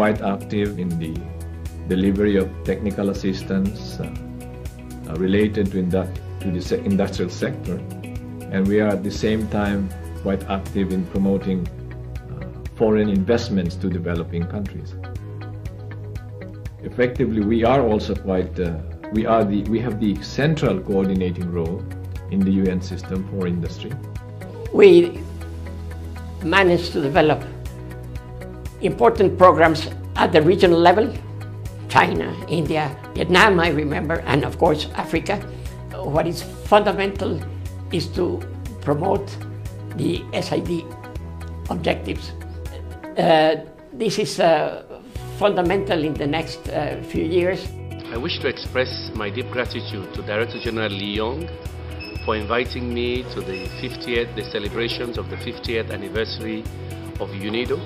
quite active in the delivery of technical assistance related to the industrial sector, and we are at the same time quite active in promoting foreign investments to developing countries. Effectively, we are also quite, we have the central coordinating role in the UN system for industry. We managed to develop important programs at the regional level: China, India, Vietnam, I remember, and of course Africa. What is fundamental is to promote the SID objectives. This is fundamental in the next few years. I wish to express my deep gratitude to Director General Lee Yong for inviting me to the celebrations of the 50th anniversary of UNIDO.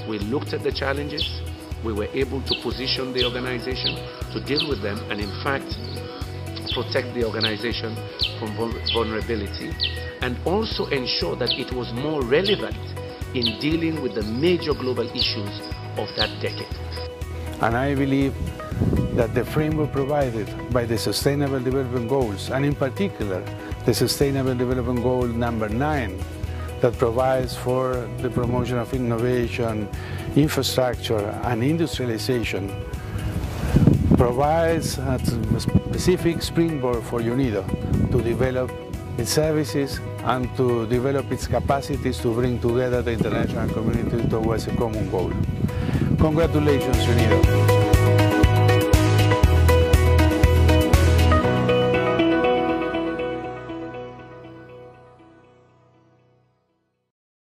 We looked at the challenges, we were able to position the organization to deal with them and in fact protect the organization from vulnerability, and also ensure that it was more relevant in dealing with the major global issues of that decade. And I believe that the framework provided by the Sustainable Development Goals, and in particular the Sustainable Development Goal number 9, that provides for the promotion of innovation, infrastructure and industrialization, provides a specific springboard for UNIDO to develop its services and to develop its capacities to bring together the international community towards a common goal. Congratulations, UNIDO.